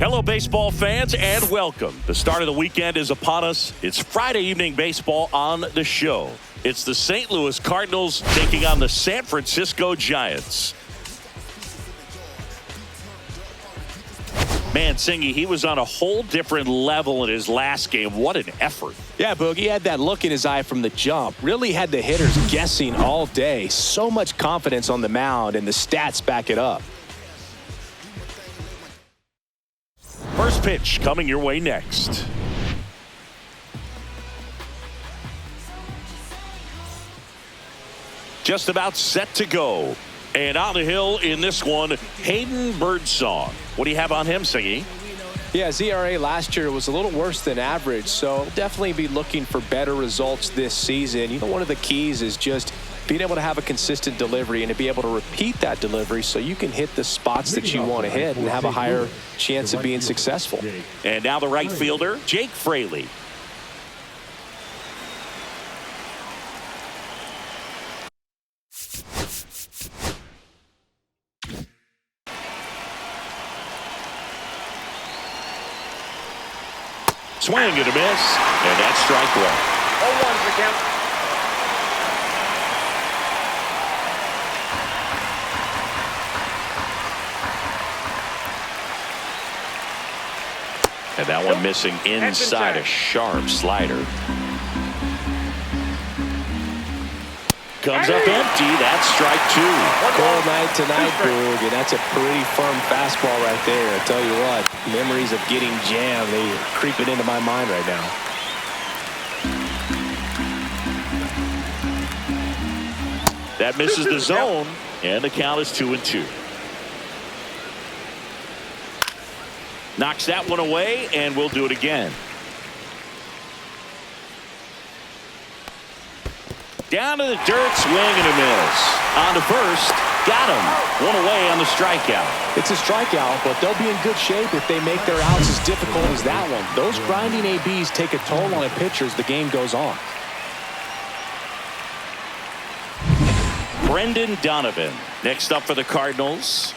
Hello, baseball fans, and welcome. The start of the weekend is upon us. It's Friday evening baseball on the show. It's the St. Louis Cardinals taking on the San Francisco Giants. Man, Singy, he was on a whole different level in his last game. What an effort. Yeah, Boogie had that look in his eye from the jump. Really had the hitters guessing all day. So much confidence on the mound, and the stats back it up. First pitch coming your way next. Just about set to go. And on the hill in this one, Hayden Birdsong. What do you have on him, Singy? Yeah, his ERA last year was a little worse than average, so definitely be looking for better results this season. You know, one of the keys is just being able to have a consistent delivery and to be able to repeat that delivery so you can hit the spots that you want to hit and have a higher chance of being successful. And now the right fielder, Jake Fraley. Swing and a miss, and that's strike one. 0-1 for count. And that one missing inside, a sharp slider. Comes up empty. That's strike two. Cold night tonight, Boog, and that's a pretty firm fastball right there. I tell you what, memories of getting jammed, they are creeping into my mind right now. That misses the zone, and the count is 2-2. Knocks that one away, and we'll do it again. Down to the dirt, swing and a miss. On to first, got him. One away on the strikeout. It's a strikeout, but they'll be in good shape if they make their outs as difficult as that one. Those grinding ABs take a toll on a pitcher as the game goes on. Brendan Donovan next up for the Cardinals.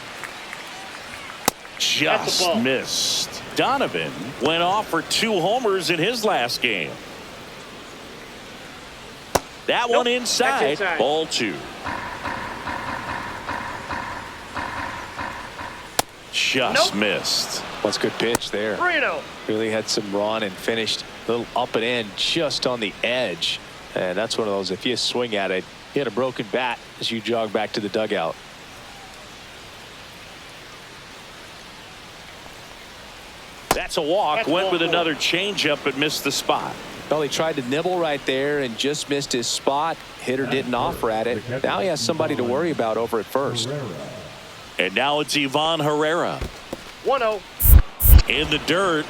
Just missed. Donovan went off for 2 homers in his last game. That one inside. Ball 2. Just missed. That's a good pitch there. 3-0. Really had some run and finished a little up and in just on the edge. And that's one of those, if you swing at it, you had a broken bat as you jog back to the dugout. That's a walk. Went with another changeup but missed the spot. Well, he tried to nibble right there and just missed his spot. Hitter didn't offer at it. Now he has somebody to worry about over at first. And now it's Ivan Herrera. 1-0. In the dirt.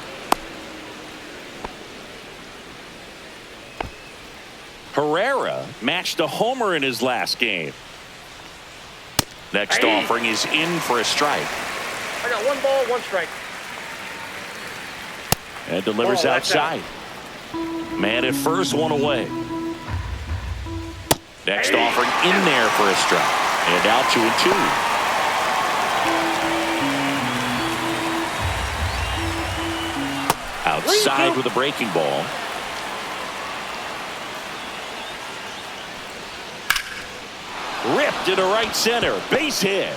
Herrera matched a homer in his last game. Next offering is in for a strike. I got 1 ball, 1 strike. And delivers outside. Man at first, 1 away. Next offering in there for a strike. And now 2-2. Outside with a breaking ball. Ripped into right center. Base hit.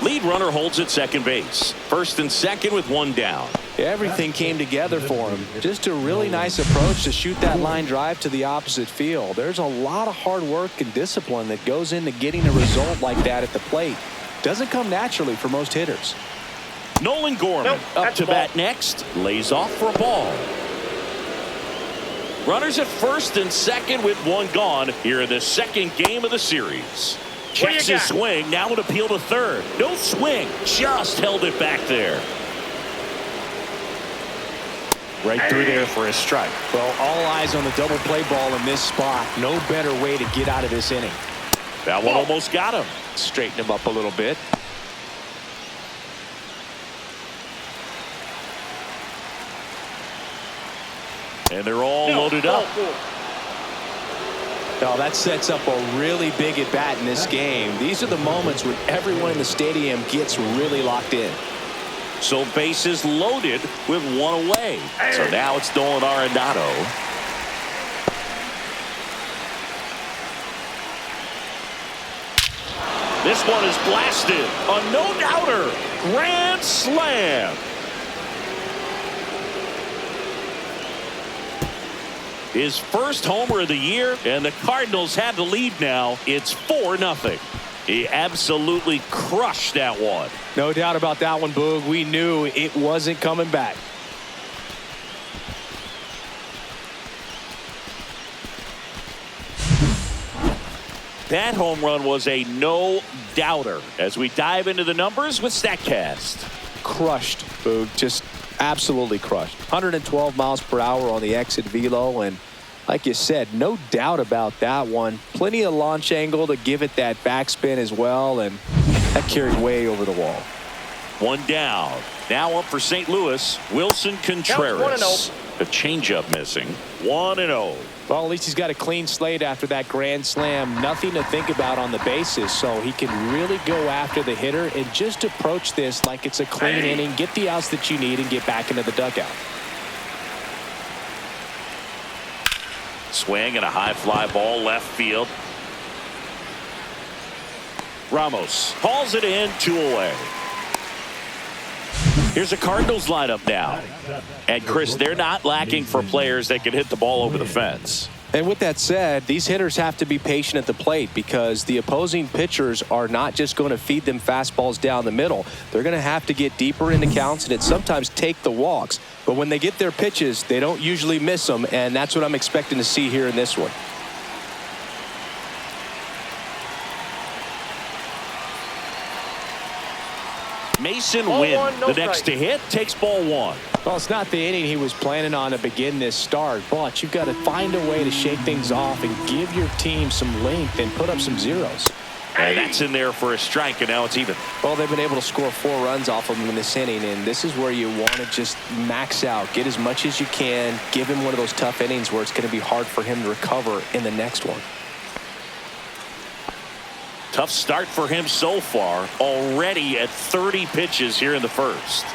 Lead runner holds at second base. First and second with 1 down. Everything came together for him. Just a really nice approach to shoot that line drive to the opposite field. There's a lot of hard work and discipline that goes into getting a result like that at the plate. Doesn't come naturally for most hitters. Nolan Gorman up to bat next. Lays off for a ball. Runners at first and second with 1 gone here in the second game of the series. Checks his swing. Now an appeal to third. No swing. Just held it back there. Right through there for a strike. Well, all eyes on the double play ball in this spot. No better way to get out of this inning. That one almost got him. Straighten him up a little bit. And they're all loaded up. Oh, that sets up a really big at-bat in this game. These are the moments when everyone in the stadium gets really locked in. So bases loaded with one away. So now it's Nolan Arenado. This one is blasted. A no-doubter. Grand slam. His first homer of the year, and the Cardinals have the lead now. It's 4-0. He absolutely crushed that one. No doubt about that one, Boog. We knew it wasn't coming back. That home run was a no-doubter. As we dive into the numbers with StatCast. Crushed, Boog. Just absolutely crushed. 112 miles per hour on the exit velo, and like you said, no doubt about that one. Plenty of launch angle to give it that backspin as well, and that carried way over the wall. One down. Now up for St. Louis, Wilson Contreras. The changeup missing. 1-0. Well, at least he's got a clean slate after that grand slam. Nothing to think about on the bases, so he can really go after the hitter and just approach this like it's a clean inning, get the outs that you need, and get back into the dugout. Swing and a high fly ball left field. Ramos hauls it in, 2 away. Here's a Cardinals lineup now. And Chris, they're not lacking for players that can hit the ball over the fence. And with that said, these hitters have to be patient at the plate because the opposing pitchers are not just going to feed them fastballs down the middle. They're going to have to get deeper into counts and sometimes take the walks. But when they get their pitches, they don't usually miss them, and that's what I'm expecting to see here in this one. Mason Wynn, the next to hit, takes ball 1. Well, it's not the inning he was planning on to begin this start, but you've got to find a way to shake things off and give your team some length and put up some zeros. And that's in there for a strike, and now it's even. Well, they've been able to score 4 runs off of him in this inning, and this is where you want to just max out, get as much as you can, give him one of those tough innings where it's going to be hard for him to recover in the next one. Tough start for him so far, already at 30 pitches here in the first.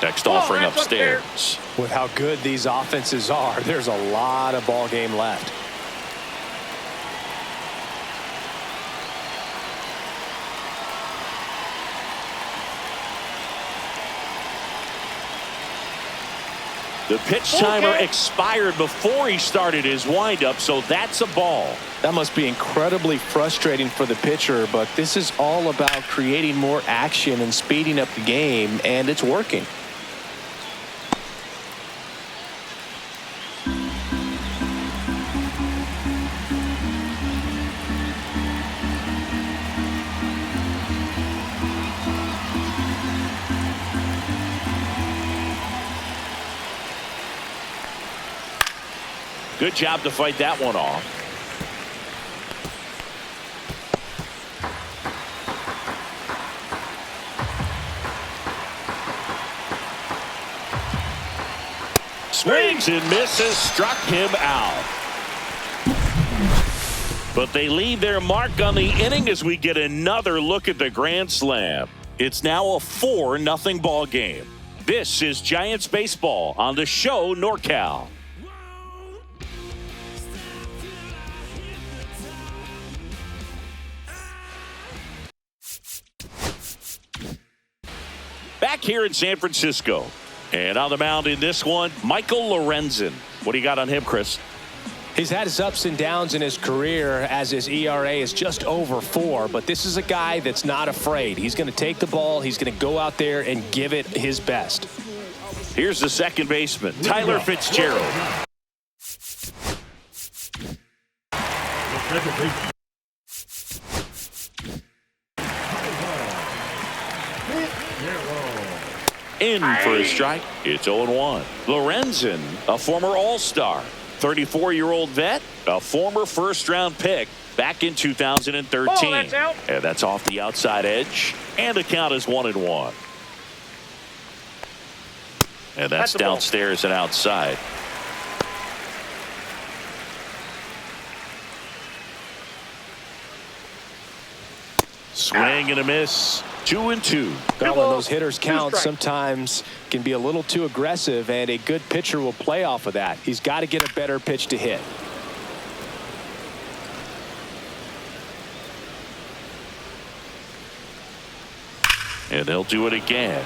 Next offering upstairs. With how good these offenses are, there's a lot of ball game left. The pitch timer expired before he started his windup, so that's a ball. That must be incredibly frustrating for the pitcher, but this is all about creating more action and speeding up the game, and it's working. Good job to fight that one off. Swings and misses, struck him out. But they leave their mark on the inning as we get another look at the grand slam. It's now a 4-0 ball game. This is Giants baseball on the show NorCal. Back here in San Francisco. And on the mound in this one, Michael Lorenzen. What do you got on him, Chris? He's had his ups and downs in his career as his ERA is just over 4. But this is a guy that's not afraid. He's going to take the ball. He's going to go out there and give it his best. Here's the second baseman, Tyler Fitzgerald. In for a strike. It's 0-1. Lorenzen, a former All-Star, 34-year-old vet, a former first-round pick back in 2013. That's out. And that's off the outside edge, and the count is 1-1. And that's downstairs and outside. Swing and a miss. 2-2. Well, when those hitters count, sometimes can be a little too aggressive, and a good pitcher will play off of that. He's got to get a better pitch to hit. And they'll do it again.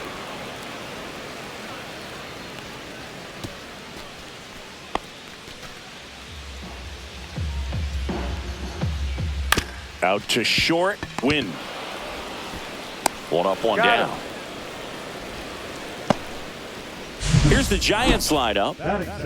Out to short. Win. One up, one down. Here's the Giants lineup.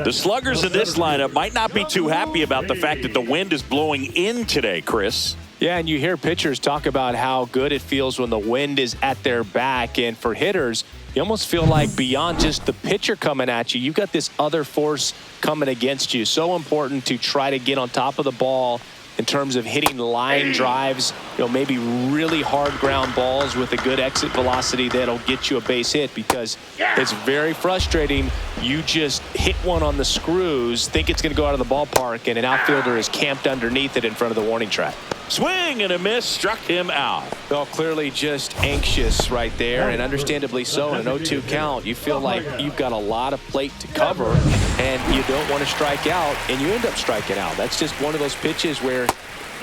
The sluggers in this lineup might not be too happy about the fact that the wind is blowing in today, Chris. Yeah, and you hear pitchers talk about how good it feels when the wind is at their back. And for hitters, you almost feel like beyond just the pitcher coming at you, you've got this other force coming against you. So important to try to get on top of the ball in terms of hitting line drives, maybe really hard ground balls with a good exit velocity that'll get you a base hit, because it's very frustrating. You just hit one on the screws, think it's going to go out of the ballpark, and an outfielder is camped underneath it in front of the warning track. Swing and a miss, struck him out. Well, clearly just anxious right there, and understandably so. In an 0-2 count, you feel like you've got a lot of plate to cover, and you don't want to strike out, and you end up striking out. That's just one of those pitches where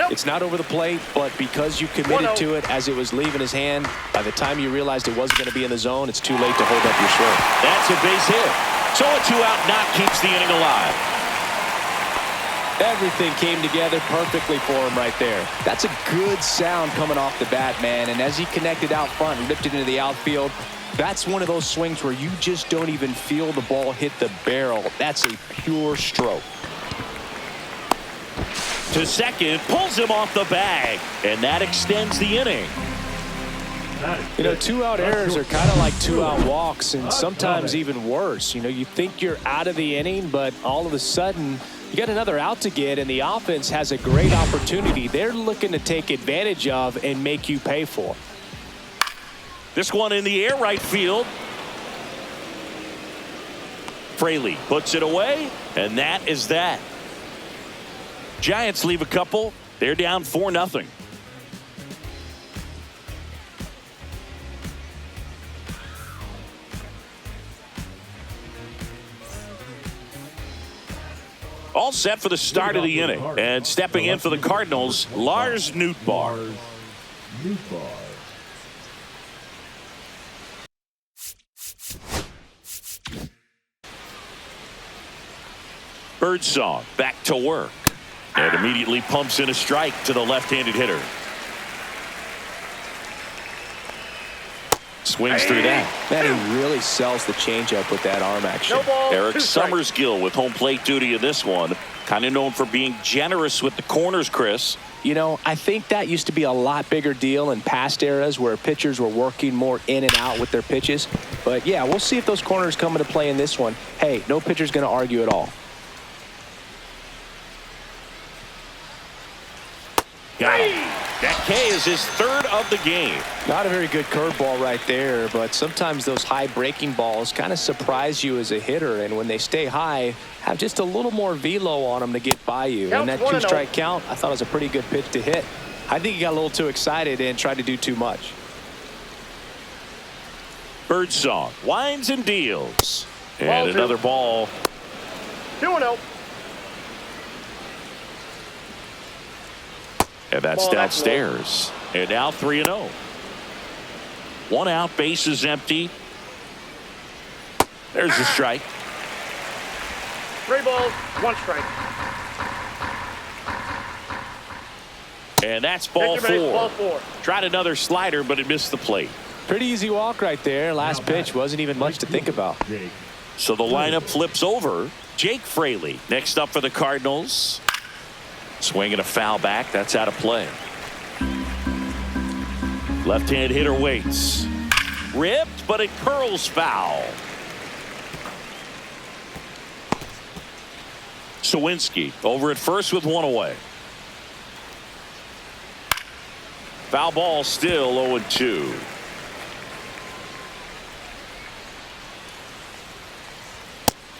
it's not over the plate, but because you committed to it as it was leaving his hand, by the time you realized it wasn't going to be in the zone, it's too late to hold up your swing. That's a base hit. So a 2-out knock keeps the inning alive. Everything came together perfectly for him right there. That's a good sound coming off the bat, man. And as he connected out front and ripped it into the outfield, that's one of those swings where you just don't even feel the ball hit the barrel. That's a pure stroke. To second, pulls him off the bag, and that extends the inning. 2-out errors are kind of like 2-out walks, and sometimes even worse. You think you're out of the inning, but all of a sudden you got another out to get, and the offense has a great opportunity they're looking to take advantage of and make you pay for. This one in the air, right field. Fraley puts it away, and that is that. Giants leave a couple. They're down 4-0. All set for the start of the inning. And stepping in for the Cardinals, Lars Nootbaar. Birdsong back to work. And immediately pumps in a strike to the left-handed hitter. Swings through that. Man, he really sells the changeup with that arm action. Eric Summersgill with home plate duty in this one. Kind of known for being generous with the corners, Chris. I think that used to be a lot bigger deal in past eras where pitchers were working more in and out with their pitches. But, yeah, we'll see if those corners come into play in this one. Hey, no pitcher's going to argue at all. Got it. That K is his third of the game. Not a very good curveball right there, but sometimes those high breaking balls kind of surprise you as a hitter, and when they stay high, have just a little more velo on them to get by you. And that 2-strike count, I thought was a pretty good pitch to hit. I think he got a little too excited and tried to do too much. Birdsong winds and deals. And another ball. 2-0. And that's downstairs. And now 3-0. 1 out, bases empty. There's the strike. 3 balls, 1 strike. And that's ball 4. Tried another slider, but it missed the plate. Pretty easy walk right there. Last pitch wasn't even much to think about. So the lineup flips over. Jake Fraley next up for the Cardinals. Swinging a foul back. That's out of play. Left-hand hitter waits. Ripped, but it curls foul. Sawinski over at first with 1 away. Foul ball still 0-2.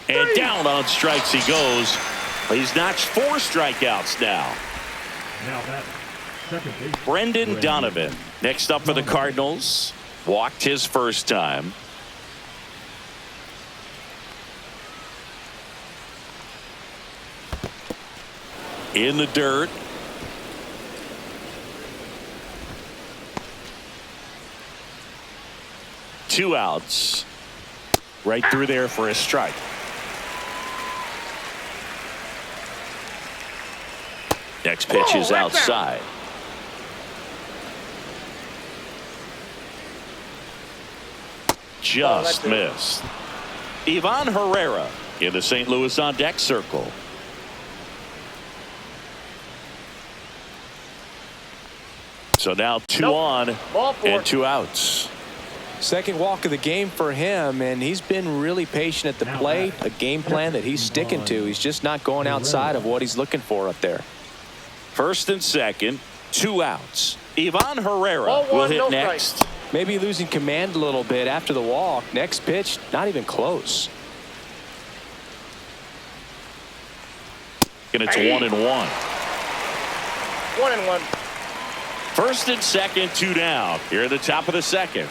And down on strikes he goes. He's notched 4 strikeouts now. Brendan Donovan, next up for the Cardinals. Walked his first time. In the dirt. Two outs. Right through there for a strike. Next pitch is outside. Just missed. Ivan Herrera in the St. Louis on deck circle. So now two on and two outs. Second walk of the game for him, and he's been really patient at the plate. A game plan that he's sticking to. He's just not going outside of what he's looking for up there. First and second, two outs. Ivan Herrera will hit next. Maybe losing command a little bit after the walk. Next pitch, not even close. And it's 1-1. 1-1. First and second, two down. Here at the top of the second.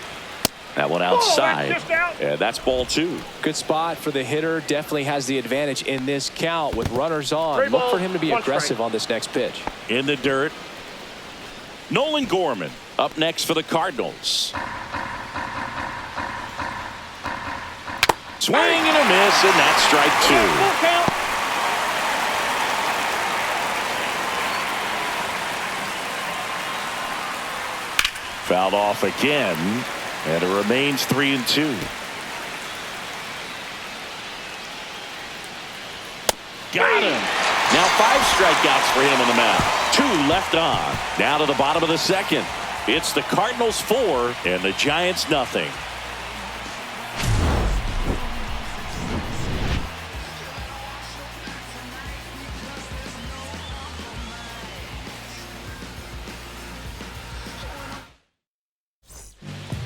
That one outside. And that's ball two. Good spot for the hitter. Definitely has the advantage in this count with runners on. Look for him to be aggressive on this next pitch. In the dirt. Nolan Gorman up next for the Cardinals. Swing and a miss, and that's strike two. Fouled off again, and it remains 3-2. Got him. Now 5 strikeouts for him on the mound. 2 left on. Now to the bottom of the second. It's the Cardinals 4 and the Giants nothing.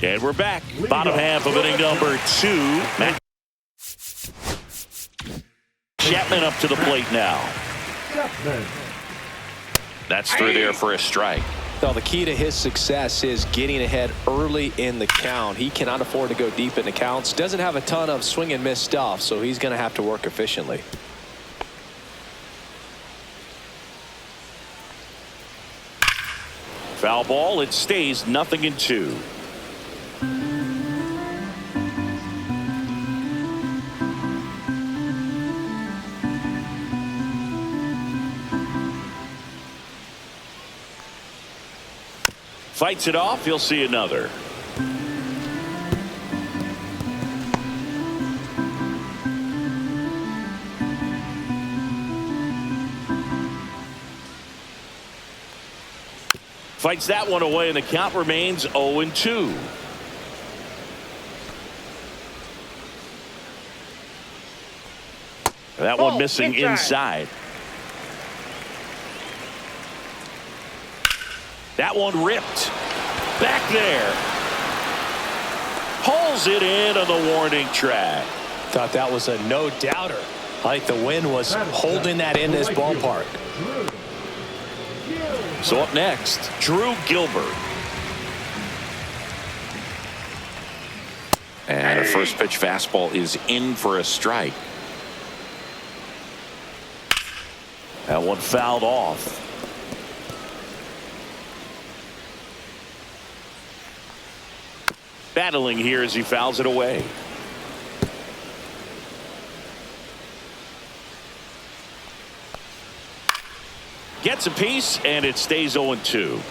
And we're back. Bottom half of inning number 2. Matt Chapman up to the plate now. That's through there for a strike. Well, the key to his success is getting ahead early in the count. He cannot afford to go deep in the counts. Doesn't have a ton of swing and miss stuff, so he's going to have to work efficiently. Foul ball. It stays 0-2. Fights it off. You'll see another. Fights that one away, and the count remains 0-2. That one missing inside. That one ripped. Back there. Pulls it in on the warning track. Thought that was a no-doubter. I think the wind was holding that in this ballpark. So up next, Drew Gilbert. And a first pitch fastball is in for a strike. That one fouled off. Battling here as he fouls it away. Gets a piece, and it stays 0-2.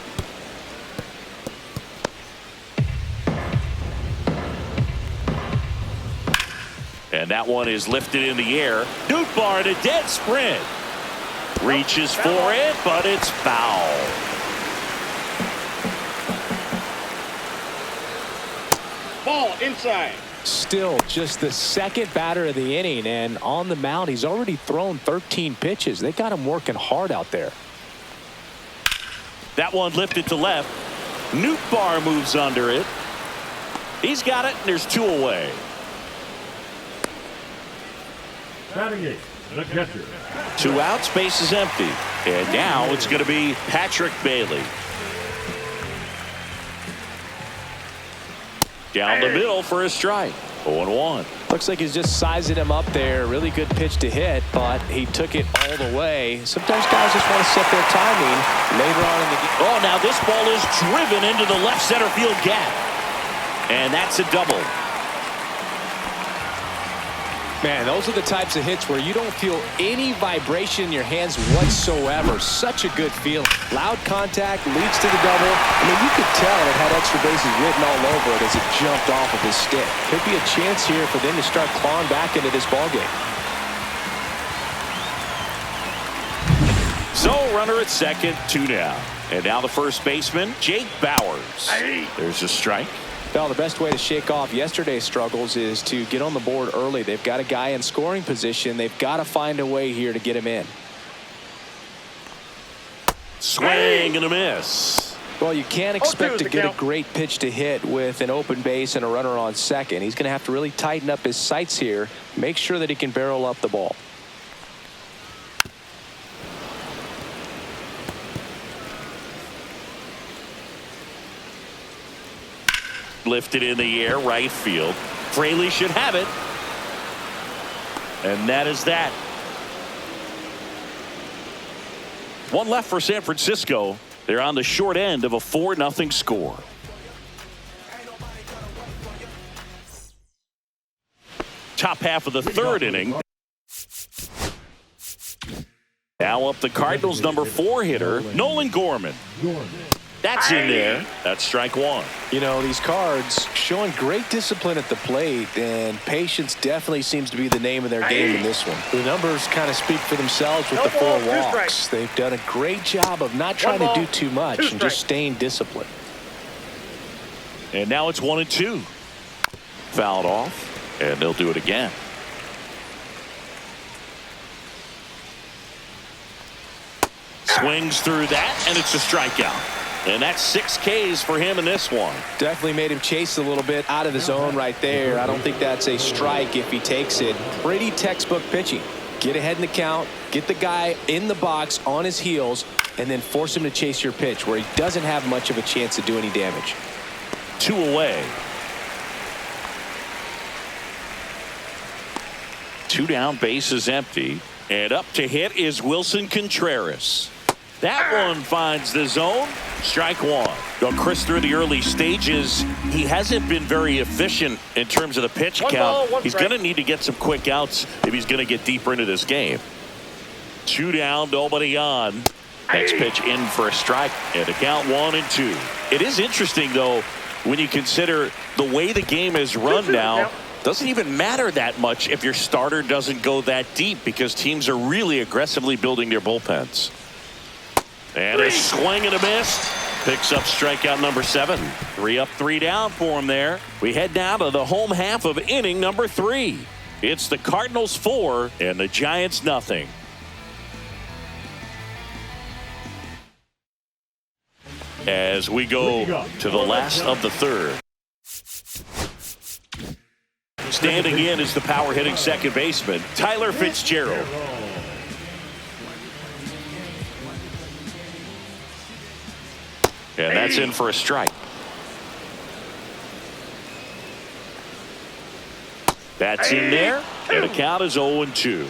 And that one is lifted in the air. Nootbaar in a dead sprint. Reaches for it, but it's foul. Ball inside. Still just the second batter of the inning, and on the mound he's already thrown 13 pitches. They got him working hard out there. That one lifted to left. Nootbaar moves under it. He's got it, and there's 2 away. Batting eight, the catcher. 2 outs, base is empty. And now it's going to be Patrick Bailey. Down the middle for a strike. 0-1. Looks like he's just sizing him up there. Really good pitch to hit, but he took it all the way. Sometimes guys just want to set their timing later on in the game. Oh, now this ball is driven into the left center field gap. And that's a double. Man, those are the types of hits where you don't feel any vibration in your hands whatsoever. Such a good feel. Loud contact leads to the double. I mean, you could tell it had extra bases written all over it as it jumped off of his stick. Could be a chance here for them to start clawing back into this ballgame. So, runner at second, 2 down. And now the first baseman, Jake Bauers. There's a strike. Well, the best way to shake off yesterday's struggles is to get on the board early. They've got a guy in scoring position. They've got to find a way here to get him in. Swing and a miss. Well, you can't expect to get a great pitch to hit with an open base and a runner on second. He's going to have to really tighten up his sights here, make sure that he can barrel up the ball. Lifted in the air, right field. Fraley should have it. And that is that. One left for San Francisco. They're on the short end of a 4-0 score. Top half of the third inning. Now up the Cardinals' number 4 hitter, Nolan Gorman. That's in there. That's strike 1. You know, these Cards showing great discipline at the plate, and patience definitely seems to be the name of their game in this one. The numbers kind of speak for themselves with the 4 walks. They've done a great job of not trying to do too much and just staying disciplined. And now it's 1-2. Fouled off, and they'll do it again. Swings through that, and it's a strikeout. And that's 6 Ks for him in this one. Definitely made him chase a little bit out of the zone right there. I don't think that's a strike if he takes it. Pretty textbook pitching. Get ahead in the count, get the guy in the box on his heels, and then force him to chase your pitch where he doesn't have much of a chance to do any damage. 2 away. 2 down, base is empty. And up to hit is Wilson Contreras. That one finds the zone. Strike 1. Well, Chris, through the early stages, he hasn't been very efficient in terms of the pitch count. He's going to need to get some quick outs if he's going to get deeper into this game. 2 down, nobody on. Next pitch in for a strike. And the count 1-2. It is interesting, though, when you consider the way the game is run now. Doesn't even matter that much if your starter doesn't go that deep because teams are really aggressively building their bullpens. And a swing and a miss. Picks up strikeout number 7. 3 up, 3 down for him there. We head now to the home half of inning number 3. It's the Cardinals 4 and the Giants nothing. As we go to the last of the third. Standing in is the power hitting second baseman, Tyler Fitzgerald. And that's in for a strike. That's in there, and the count is 0-2.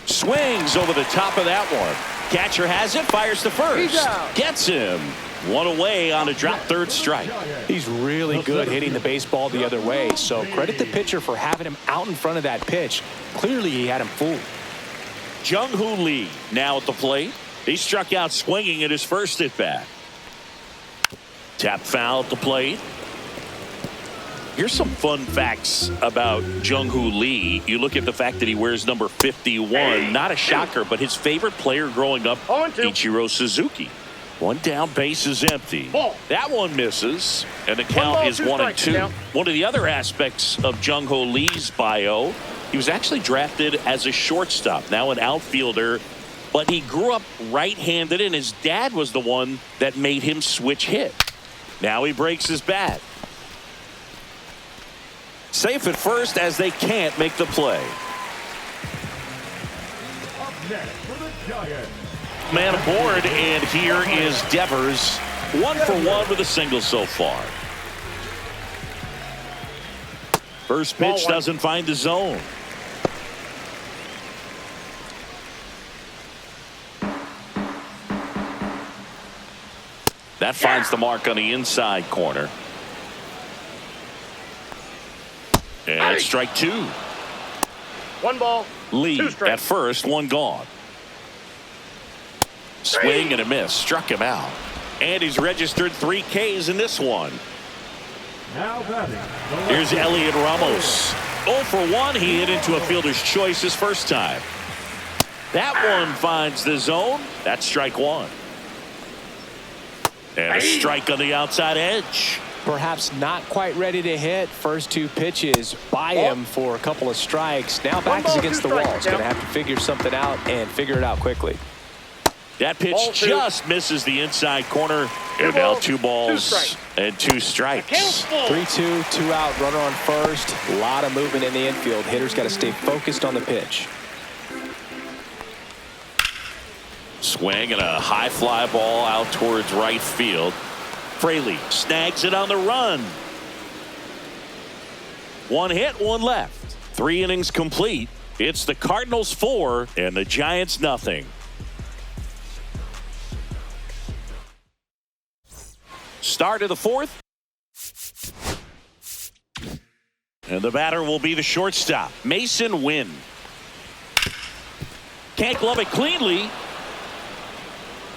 Swings over the top of that one. Catcher has it, fires to first. Gets him. 1 away on a drop third strike. He's really good hitting the baseball the other way, so credit the pitcher for having him out in front of that pitch. Clearly he had him fooled. Jung-Hoo Lee now at the plate. He struck out swinging at his first at bat. Tap foul at the plate. Here's some fun facts about Jung-Hoo Lee. You look at the fact that he wears number 51. Not a shocker, but his favorite player growing up, Ichiro Suzuki. 1 down, base is empty. That one misses, and the count is 1-2. One of the other aspects of Jung-Hoo Lee's bio, he was actually drafted as a shortstop, now an outfielder, but he grew up right-handed, and his dad was the one that made him switch hit. Now he breaks his bat. Safe at first as they can't make the play. Up next for the Giants. Man aboard, and here is Devers. 1 for 1 with a single so far. First pitch doesn't find the zone. That finds the mark on the inside corner. And strike 2. 1 ball. Lead 2 strikes. at first, 1 gone. Swing and a miss. Struck him out. And he's registered 3 Ks in this one. Now batting. Here's Elliot Ramos. 0 for 1. He hit into a fielder's choice his first time. That one finds the zone. That's strike 1. And a strike on the outside edge. Perhaps not quite ready to hit. First 2 pitches by him for a couple of strikes. Now back is against the wall. He's going to have to figure something out and figure it out quickly. That pitch just misses the inside corner. And now 2 balls and 2 strikes. 3-2, 2 out, runner on first. A lot of movement in the infield. Hitter's got to stay focused on the pitch. Swing and a high fly ball out towards right field. Fraley snags it on the run. 1 hit, 1 left. 3 innings complete. It's the Cardinals 4 and the Giants nothing. Start of the 4th. And the batter will be the shortstop, Mason Wynn. Can't glove it cleanly.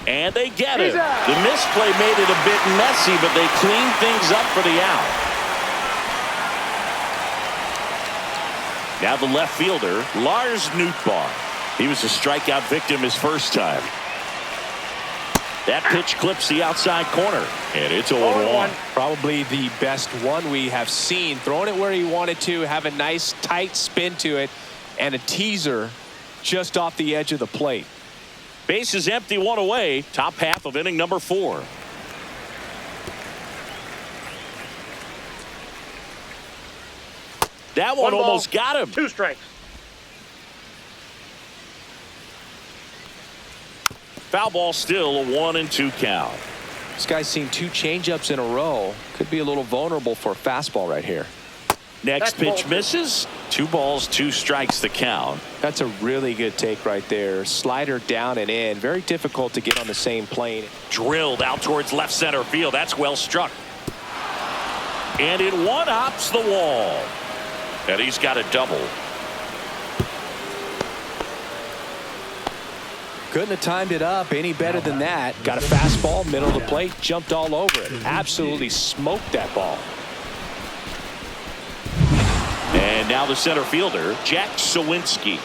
And they get it. The misplay made it a bit messy, but they cleaned things up for the out. Now the left fielder, Lars Nootbaar. He was a strikeout victim his first time. That pitch clips the outside corner, and it's 0-1. Probably the best one we have seen. Throwing it where he wanted to, have a nice tight spin to it, and a teaser just off the edge of the plate. Base is empty, 1 away. Top half of inning number 4. That one almost got him. 2 strikes. Foul ball, still a 1-2 count. This guy's seen 2 changeups in a row. Could be a little vulnerable for a fastball right here. Next pitch misses. 2 balls, 2 strikes the count. That's a really good take right there. Slider down and in. Very difficult to get on the same plane. Drilled out towards left center field. That's well struck. And it one-hops the wall. And he's got a double. Couldn't have timed it up any better than that. Got a fastball, middle of the plate, jumped all over it. Absolutely smoked that ball. And now the center fielder, Jack Sawinski.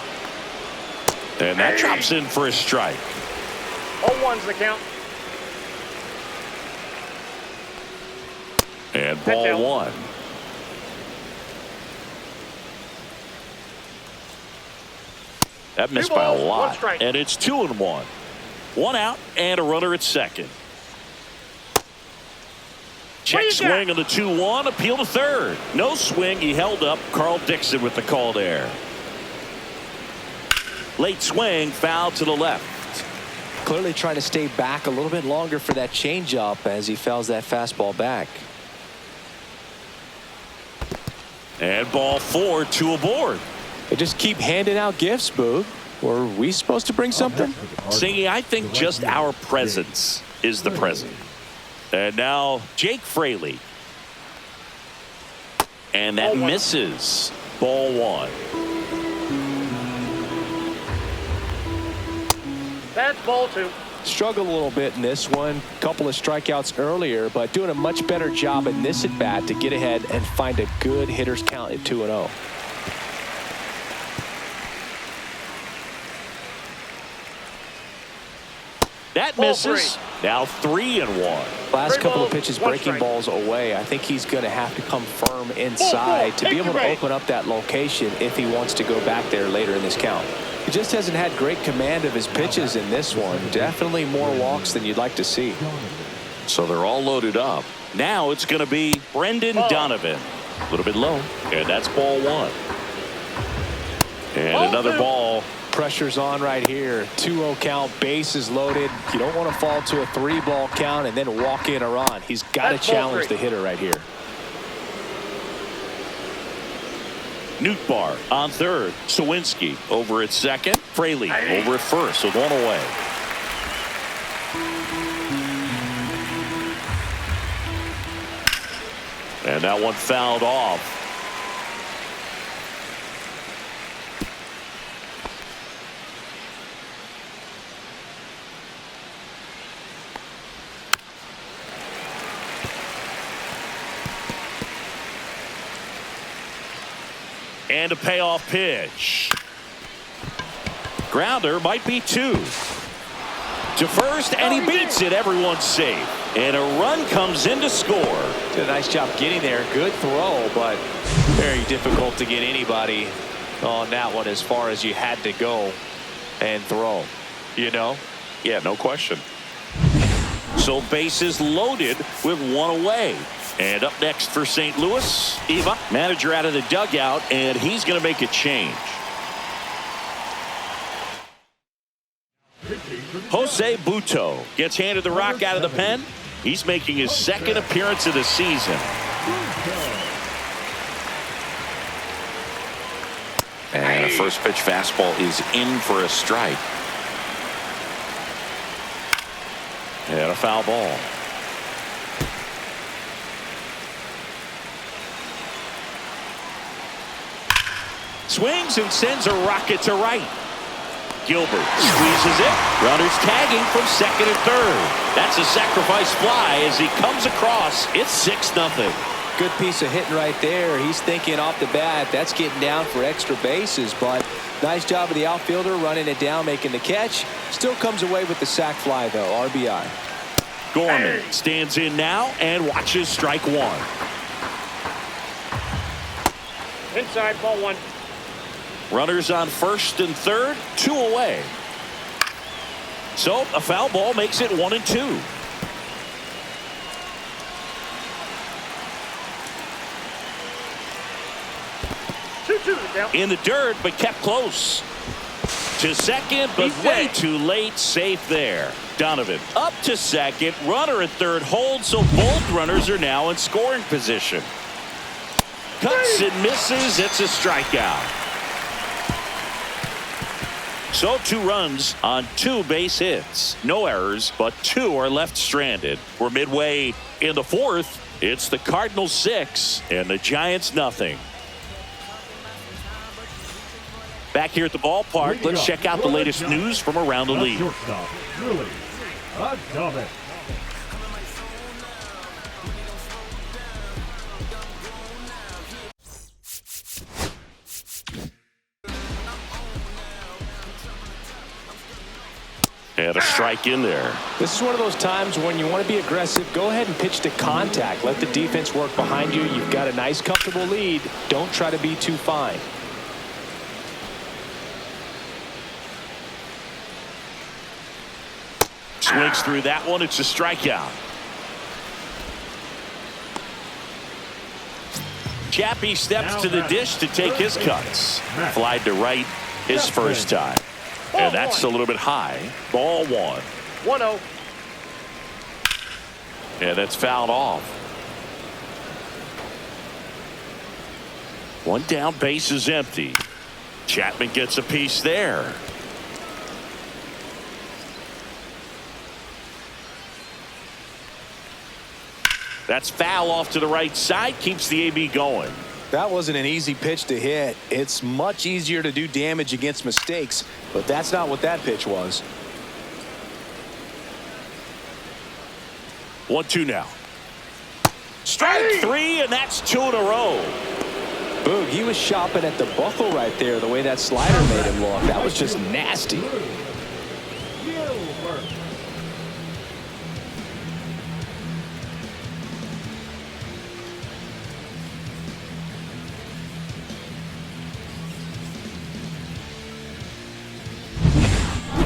And that drops in for a strike. 0-1's the count. And ball 1. That missed by a lot. And it's 2-1. 1 out and a runner at second. Check swing on the 2-1. Appeal to third. No swing. He held up. Carl Dixon with the call there. Late swing. Foul to the left. Clearly trying to stay back a little bit longer for that changeup as he fouls that fastball back. And ball 4, 2 aboard. They just keep handing out gifts, Boog. Were we supposed to bring something? Singy, I think just our presence is the present. And now Jake Fraley. And that misses. Ball 1. That's ball 2. Struggled a little bit in this one. Couple of strikeouts earlier, but doing a much better job in this at bat to get ahead and find a good hitter's count at 2-0. That misses. Now 3-1. Last couple of pitches breaking balls away. I think he's going to have to come firm inside to be able to open up that location if he wants to go back there later in this count. He just hasn't had great command of his pitches in this one. Definitely more walks than you'd like to see. So they're all loaded up. Now it's going to be Brendan Donovan. A little bit low. And that's ball 1. And another ball Pressure's on right here. 2-0 count, bases loaded. You don't want to fall to a 3-ball count and then walk in a run. He's got to challenge the hitter right here. Nootbaar on third. Sawinski over at second. Fraley over at first with one away. And that one fouled off. And a payoff pitch. Grounder might be 2. To first, and he beats it. Everyone's safe. And a run comes in to score. Did a nice job getting there. Good throw, but very difficult to get anybody on that one as far as you had to go and throw. You know? Yeah, no question. So bases loaded with one away. And up next for St. Louis, Eva, manager out of the dugout, and he's going to make a change. Jose Butto gets handed the rock out of the pen. He's making his second appearance of the season. And a first pitch fastball is in for a strike. And a foul ball. Swings and sends a rocket to right. Gilbert squeezes it. Runners tagging from second and third. That's a sacrifice fly as he comes across. It's 6-0. Good piece of hitting right there. He's thinking off the bat that's getting down for extra bases, but nice job of the outfielder running it down, making the catch. Still comes away with the sac fly though. RBI. Gorman stands in now and watches strike one. Inside, ball 1. Runners on first and third, 2 away. So a foul ball makes it 1-2. 2-2 down. In the dirt, but kept close. To second, but way too late. Safe there. Donovan up to second. Runner at third holds, so both runners are now in scoring position. Cuts and misses. It's a strikeout. So 2 runs on 2 base hits. No errors, but 2 are left stranded. We're midway in the 4th. It's the Cardinals 6 and the Giants nothing. Back here at the ballpark, let's check out the latest news from around the league. And a strike in there. This is one of those times when you want to be aggressive. Go ahead and pitch to contact. Let the defense work behind you. You've got a nice, comfortable lead. Don't try to be too fine. Swings through that one. It's a strikeout. Chappie steps to the dish to take his cuts. Fly to right his first time. And that's a little bit high. Ball 1. 1-0. And it's fouled off. One down, base is empty. Chapman gets a piece there. That's foul off to the right side. Keeps the AB going. That wasn't an easy pitch to hit. It's much easier to do damage against mistakes, but that's not what that pitch was. 1-2 now. Strike 3, and that's 2 in a row. Boog, he was shopping at the buckle right there, the way that slider made him look. That was just nasty.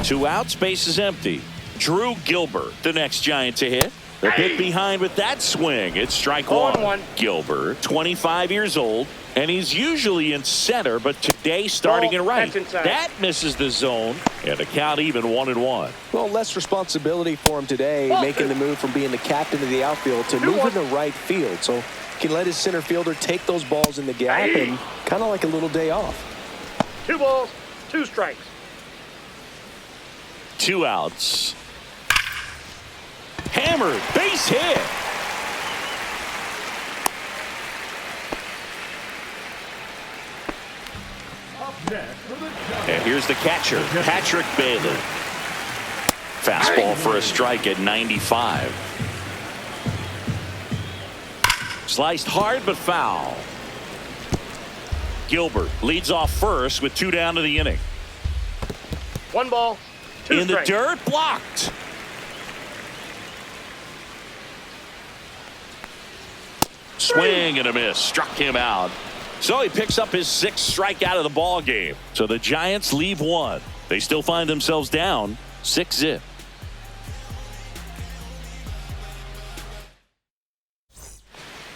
Two outs, base is empty. Drew Gilbert, the next Giant to hit. A bit behind with that swing. It's strike 1. Gilbert, 25 years old, and he's usually in center, but today starting in right. That misses the zone, and the count even 1-1. Well, less responsibility for him today, making the move from being the captain of the outfield to moving the right field. So he can let his center fielder take those balls in the gap and kind of like a little day off. 2 balls, 2 strikes. 2 outs. Hammered, base hit. And here's the catcher, Patrick Bailey. Fastball for a strike at 95. Sliced hard but foul. Gilbert leads off first with 2 down to the inning. 1 ball, 2 in strikes. the dirt, blocked. Swing and a miss, struck him out. So he picks up his 6th strikeout of the ball game. So the Giants leave 1. They still find themselves down 6-0.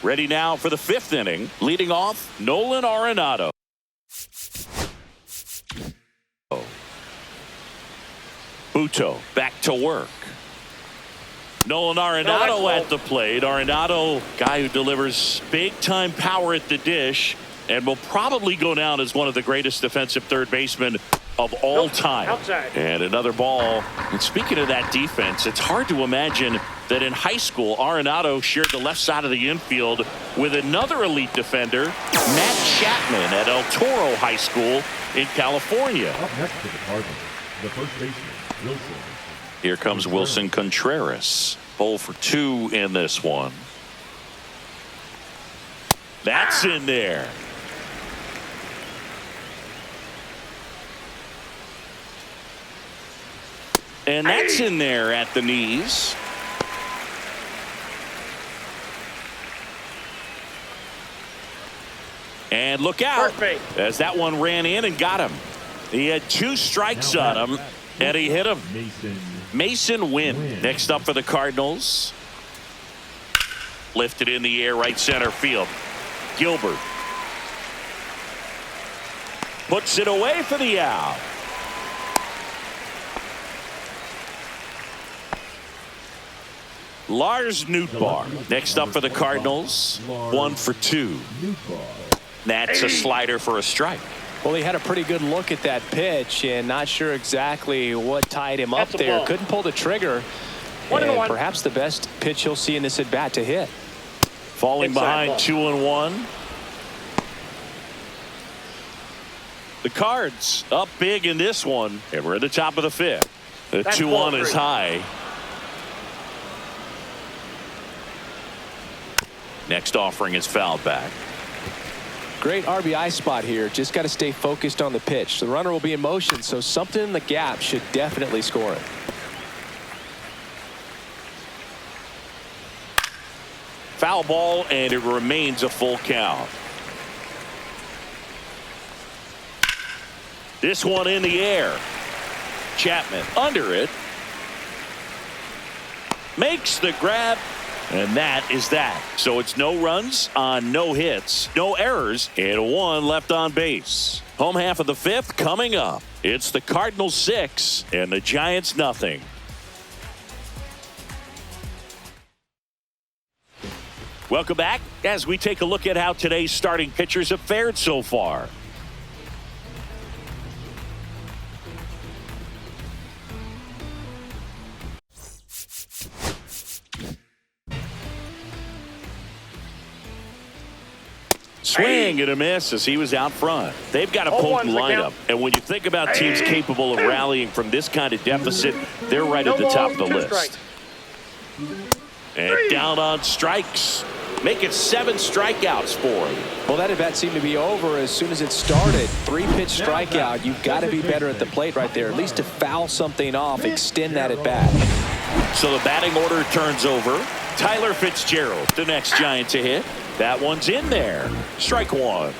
Ready now for the 5th inning. Leading off, Nolan Arenado. Buto back to work. Nolan Arenado at the plate. Arenado, guy who delivers big-time power at the dish and will probably go down as one of the greatest defensive third basemen of all time. Outside. And another ball. And speaking of that defense, it's hard to imagine that in high school, Arenado shared the left side of the infield with another elite defender, Matt Chapman at El Toro High School in California. Up next to the Cardinals, the first baseman, Wilson. Here comes Wilson Contreras. 0 for 2 in this one. That's in there. And that's in there at the knees. And look out, as that one ran in and got him. He had 2 strikes on him, and he hit him. Mason Wynn next up for the Cardinals. Lifted in the air, right center field. Gilbert puts it away for the out. Lars Nootbaar next up for the Cardinals. 1 for 2. That's a slider for a strike. Well, he had a pretty good look at that pitch and not sure exactly what tied him up there. Couldn't pull the trigger. And perhaps the best pitch he'll see in this at bat to hit. Falling behind 2-1. The Cards up big in this one, and we're at the top of the 5th. The 2-1 is high. Next offering is fouled back. Great RBI spot here. Just got to stay focused on the pitch. The runner will be in motion, so something in the gap should definitely score it. Foul ball, and it remains a full count. This one in the air. Chapman under it. Makes the grab. And that is that. So it's no runs on no hits, no errors, and 1 left on base. Home half of the 5th coming up. It's the Cardinals 6 and the Giants nothing. Welcome back as we take a look at how today's starting pitchers have fared so far. Swing and a miss as he was out front. They've got a potent lineup. And when you think about teams capable of rallying from this kind of deficit, they're right at the top of the list. And down on strikes. Make it 7 strikeouts for him. Well, that at bat seemed to be over as soon as it started. 3-pitch strikeout. You've got to be better at the plate right there, at least to foul something off, extend that at bat. So the batting order turns over. Tyler Fitzgerald, the next Giant to hit. That one's in there. Strike 1.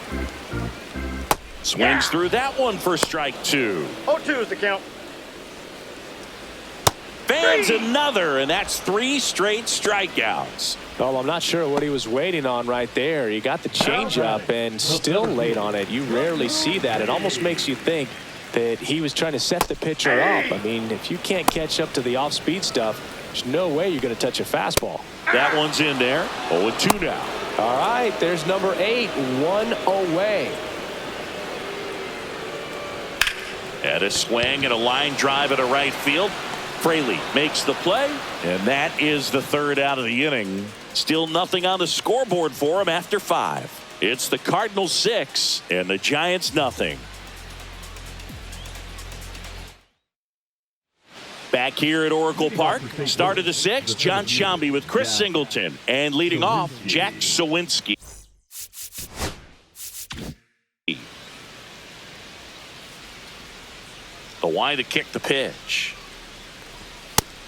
Swings through that one for strike 2. 0-2 is the count. Fans another, and that's 3 straight strikeouts. Well, I'm not sure what he was waiting on right there. He got the changeup and still late on it. You rarely see that. It almost makes you think that he was trying to set the pitcher up. I mean, if you can't catch up to the off-speed stuff, there's no way you're going to touch a fastball. That one's in there. 0-2 now. All right, there's number 8, 1 away. And a swing and a line drive at a right field. Fraley makes the play, and that is the 3rd out of the inning. Still nothing on the scoreboard for him after 5. It's the Cardinals 6 and the Giants nothing. Back here at Oracle Park, start of the 6th, John Shambi with Chris Singleton, and leading off, Jack Sawinski. The wide to kick the pitch.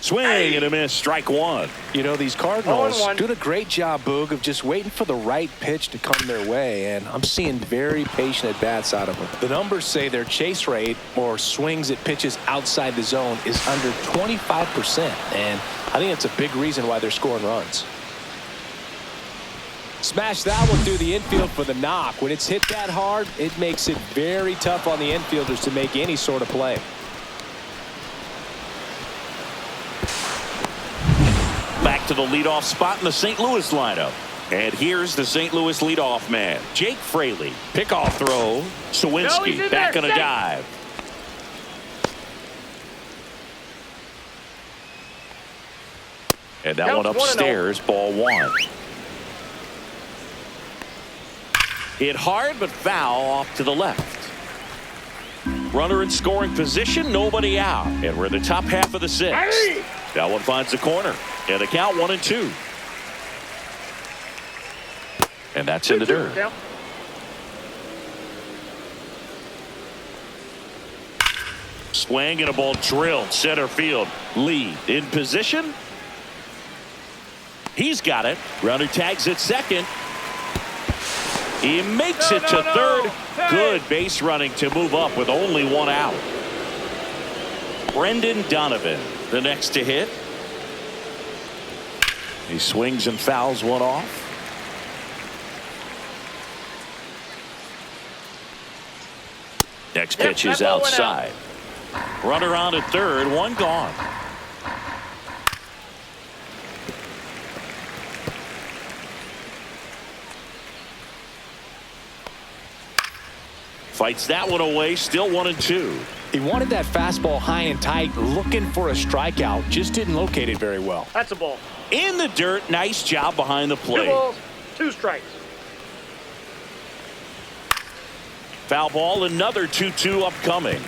Swing and a miss, strike 1. You know, these Cardinals doing a great job, Boog, of just waiting for the right pitch to come their way, and I'm seeing very patient at-bats out of them. The numbers say their chase rate, or swings at pitches outside the zone, is under 25%, and I think that's a big reason why they're scoring runs. Smash that one through the infield for the knock. When it's hit that hard, it makes it very tough on the infielders to make any sort of play. Back to the leadoff spot in the St. Louis lineup. And here's the St. Louis leadoff man, Jake Fraley. Pickoff throw. Sawinski back on a dive. And that one upstairs, ball 1. Hit hard, but foul off to the left. Runner in scoring position, nobody out. And we're in the top half of the 6th. That one finds the corner. And the count 1-2. And that's in the dirt. Swing and a ball drilled center field. Lee in position. He's got it. Runner tags at second. He makes it to third. Good base running to move up with only 1 out. Brendan Donovan, the next to hit. He swings and fouls one off. Next pitch is outside. Runner on at third, 1 gone. Fights that one away, still 1-2. He wanted that fastball high and tight, looking for a strikeout, just didn't locate it very well. That's a ball. In the dirt, nice job behind the plate. 2 balls, 2 strikes. Foul ball, another 2-2 upcoming.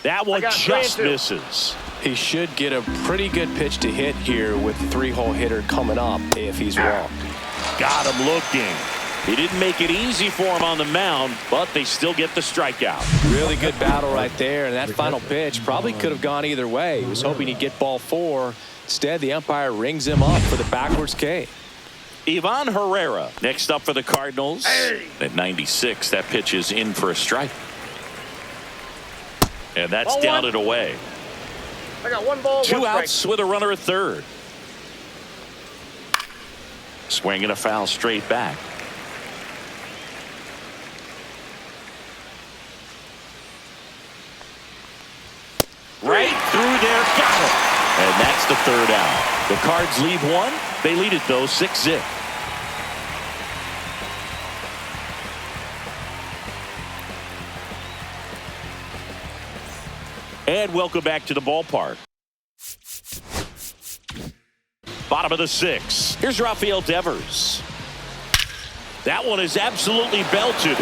That one just misses. He should get a pretty good pitch to hit here with the 3-hole hitter coming up if he's walked. Got him looking. He didn't make it easy for him on the mound, but they still get the strikeout. Really good battle right there, and that final pitch probably could have gone either way. He was hoping he'd get ball 4. Instead, the umpire rings him up for the backwards K. Ivan Herrera next up for the Cardinals. At 96, that pitch is in for a strike. And that's down and away. I got 1 ball, 2 1 strike. outs with a runner at third. Swing and a foul straight back. Right through there, got it. And that's the 3rd out. The Cards lead 1. They lead it though 6-0. And welcome back to the ballpark. Bottom of the 6th. Here's Rafael Devers. That one is absolutely belted.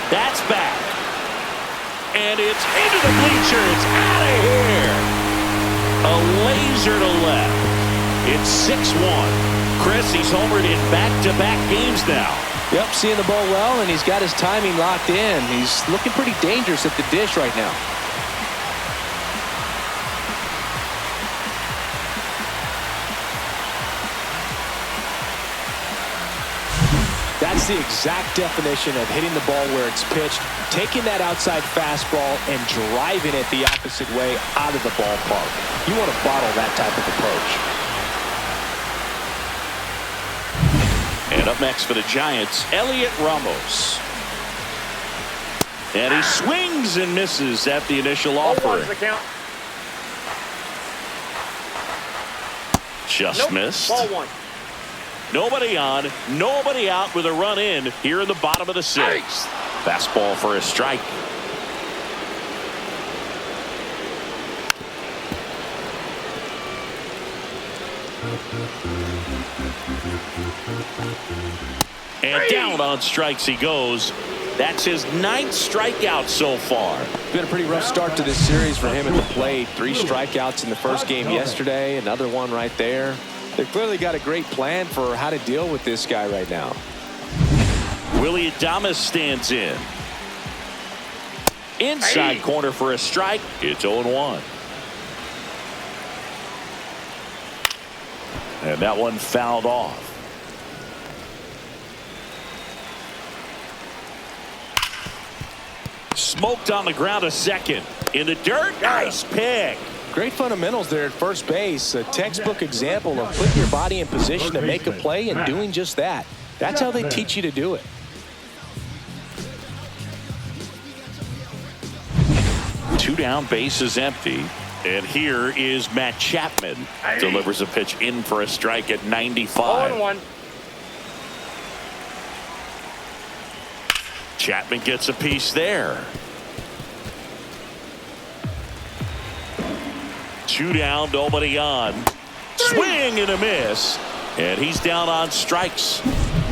That's back. And it's into the bleachers. Out of here. A laser to left. It's 6-1. Chris, he's homered in back-to-back games now. Yep, seeing the ball well, and he's got his timing locked in. He's looking pretty dangerous at the dish right now. That's the exact definition of hitting the ball where it's pitched, taking that outside fastball and driving it the opposite way out of the ballpark. You want to bottle that type of approach. And up next for the Giants, Elliott Ramos. And he swings and misses at the initial offer. Just missed. Ball one. Nobody on, nobody out with a run in here in the bottom of the sixth. Fastball for a strike. And down on strikes he goes. That's his 9th strikeout so far. Been a pretty rough start to this series for him at the plate. 3 strikeouts in the first game yesterday. Another one right there. They've clearly got a great plan for how to deal with this guy right now. Willie Adames stands in. Inside corner for a strike. It's 0-1. And that one fouled off. Smoked on the ground, a second. In the dirt, nice pick. Great fundamentals there at first base. A textbook example of putting your body in position to make a play and doing just that. That's how they teach you to do it. Two down, base is empty. And here is Matt Chapman. Delivers a pitch in for a strike at 95. 0-1. Chapman gets a piece there. 2 down, nobody on. Swing and a miss. And he's down on strikes.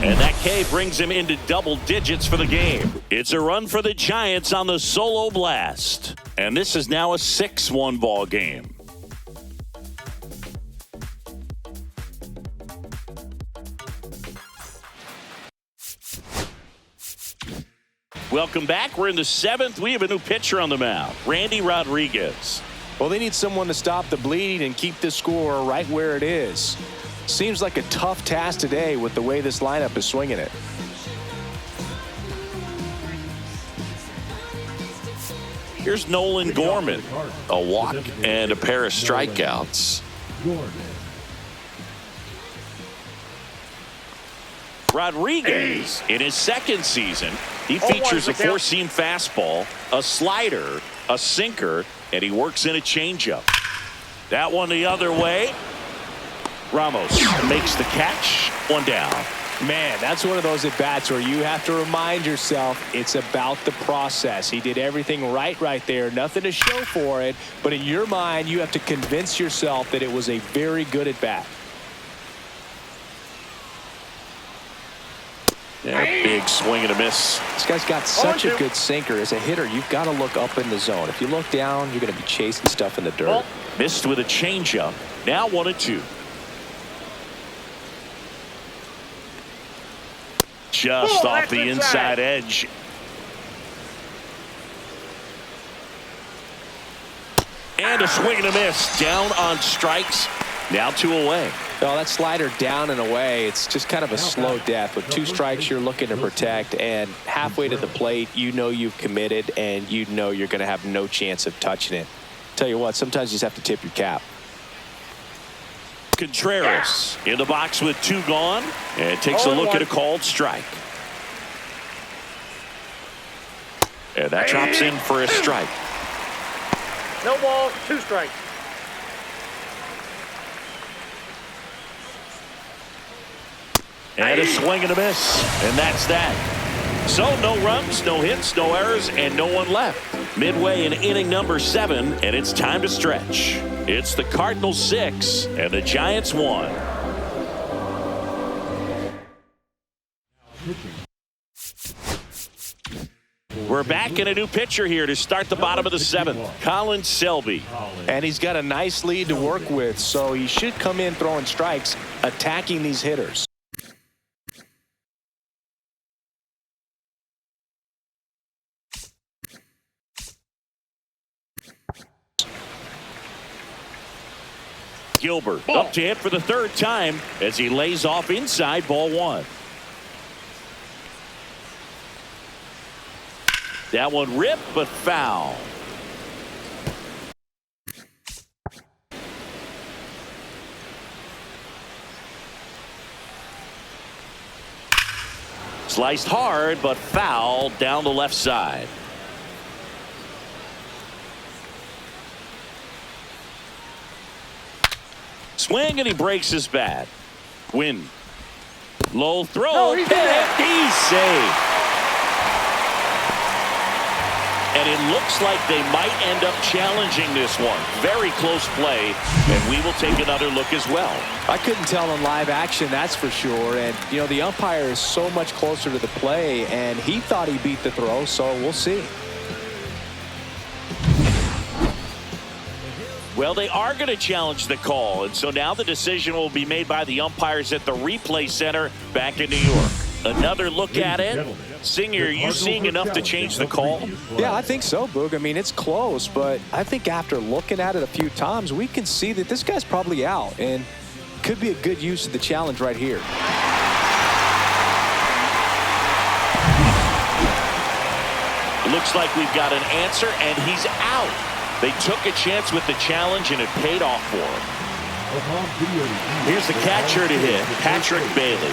And that K brings him into double digits for the game. It's a run for the Giants on the solo blast. And this is now a 6-1 ball game. Welcome back. We're in the 7th. We have a new pitcher on the mound, Randy Rodriguez. Well, they need someone to stop the bleeding and keep this score right where it is. Seems like a tough task today with the way this lineup is swinging it. Here's Nolan Gorman, a walk and a pair of strikeouts. Rodriguez, in his 2nd season, he features a 4-seam fastball, a slider, a sinker, and he works in a changeup. That one the other way. Ramos makes the catch. 1 down. Man, that's one of those at-bats where you have to remind yourself it's about the process. He did everything right there. Nothing to show for it. But in your mind, you have to convince yourself that it was a very good at-bat. Yeah, big swing and a miss. This guy's got such a good sinker. As a hitter, you've got to look up in the zone. If you look down, you're going to be chasing stuff in the dirt. Missed with a changeup. Now 1-2. Just off the inside edge. And a swing and a miss. Down on strikes. Now 2 away. Well, that slider down and away, it's just kind of a slow death. With 2 strikes, you're looking to protect, and halfway to the plate, you know you've committed, and you know you're going to have no chance of touching it. Tell you what, sometimes you just have to tip your cap. Contreras in the box with 2 gone, and takes a look at a called strike. And that drops in for a strike. No ball, 2 strikes. And a swing and a miss. And that's that. So no runs, no hits, no errors, and no one left. Midway in inning number 7, and it's time to stretch. It's the Cardinals 6 and the Giants 1. We're back in a new pitcher here to start the bottom of the 7th. Colin Selby. And he's got a nice lead to work with, so he should come in throwing strikes, attacking these hitters. Gilbert up to hit for the 3rd time as he lays off inside, ball 1. That one ripped, but foul. Sliced hard, but foul down the left side. Swing, and he breaks his bat. Win. Low throw. No, he's safe. And it looks like they might end up challenging this one. Very close play, and we will take another look as well. I couldn't tell in live action, that's for sure. And, you know, the umpire is so much closer to the play, and he thought he beat the throw, so we'll see. Well, they are going to challenge the call, and so now the decision will be made by the umpires at the replay center back in New York. Another look at it. Singer, are you seeing enough to change the call? Yeah, I think so, Boog. I mean, it's close, but I think after looking at it a few times, we can see that this guy's probably out, and could be a good use of the challenge right here. Looks like we've got an answer, and he's out. They took a chance with the challenge, and it paid off for him. Here's the catcher to hit, Patrick Bailey.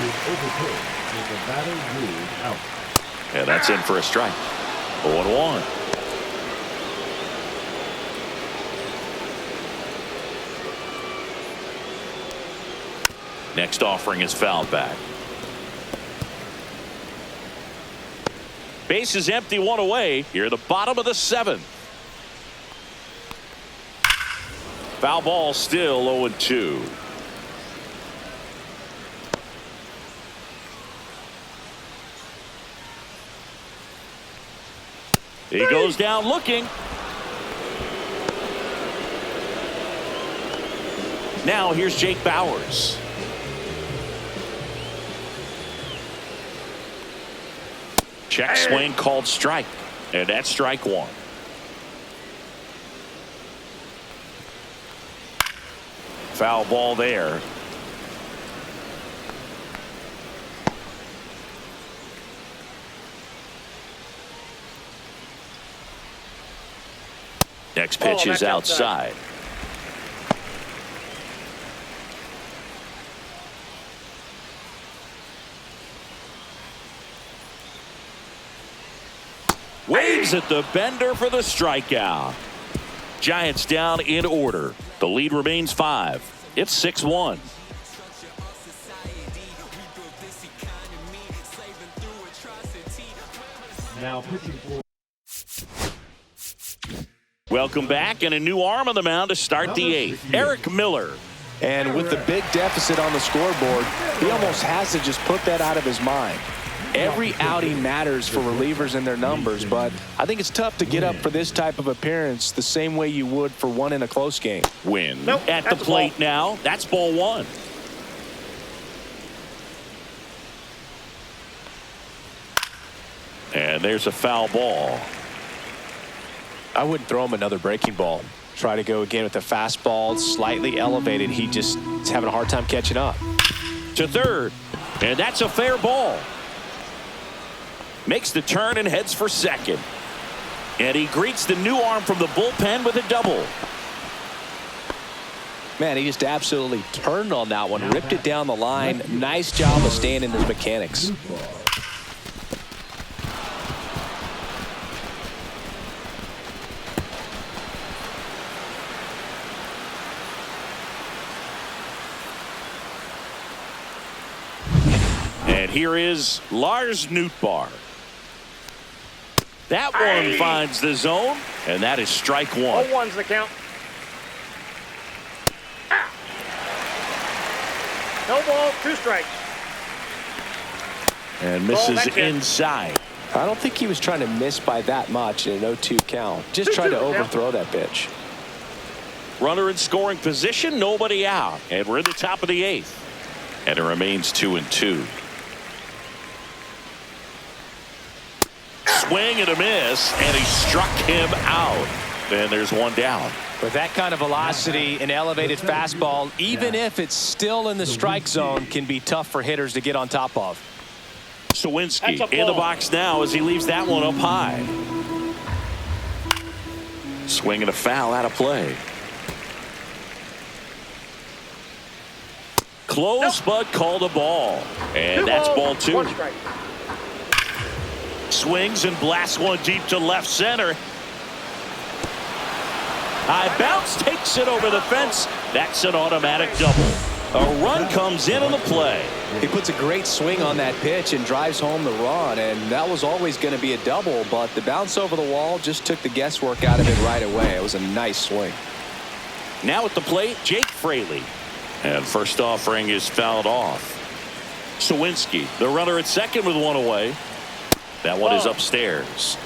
And that's in for a strike. 0-1. Next offering is fouled back. Base is empty, one away. Here at the bottom of the 7th. Foul ball, still 0-2. He goes down looking. Now here's Jake Bauers. Check swing called strike. And that's strike one. Foul ball there. Next pitch is outside. Waves at the bender for the strikeout. Giants down in order. The lead remains 5. It's 6-1. Now pitching for. Welcome back, and a new arm on the mound to start the 8th. Eric Miller. And with the big deficit on the scoreboard, he almost has to just put that out of his mind. Every outing matters for relievers and their numbers, but I think it's tough to get up for this type of appearance the same way you would for one in a close game. Win Nope, at the plate now. That's ball 1. And there's a foul ball. I wouldn't throw him another breaking ball. Try to go again with a fastball, slightly elevated. He just is having a hard time catching up. To third, and that's a fair ball. Makes the turn and heads for second. And he greets the new arm from the bullpen with a double. Man, he just absolutely turned on that one, ripped it down the line. Nice job of staying in his mechanics. And here is Lars Nootbaar. That one finds the zone, and that is strike 1. 0-1's the count. No ball, 2 strikes. And misses inside. I don't think he was trying to miss by that much in an 0-2 count. Just tried to overthrow that pitch. Runner in scoring position, nobody out. And we're in the top of the 8th. And it remains 2-2. Swing and a miss, and he struck him out. And there's one down. With that kind of velocity, an elevated fastball, even if it's still in the strike zone, can be tough for hitters to get on top of. Sawinski in the box now as he leaves that one up high. Swing and a foul out of play. Close, but called a ball. And that's ball 2. 1 strike. Swings and blasts one deep to left center. High bounce, takes it over the fence. That's an automatic double. A run comes in on the play. He puts a great swing on that pitch and drives home the run, and that was always going to be a double, but the bounce over the wall just took the guesswork out of it right away. It was a nice swing. Now at the plate, Jake Fraley. And first offering is fouled off. Sawinski, the runner at second with one away. That one is upstairs.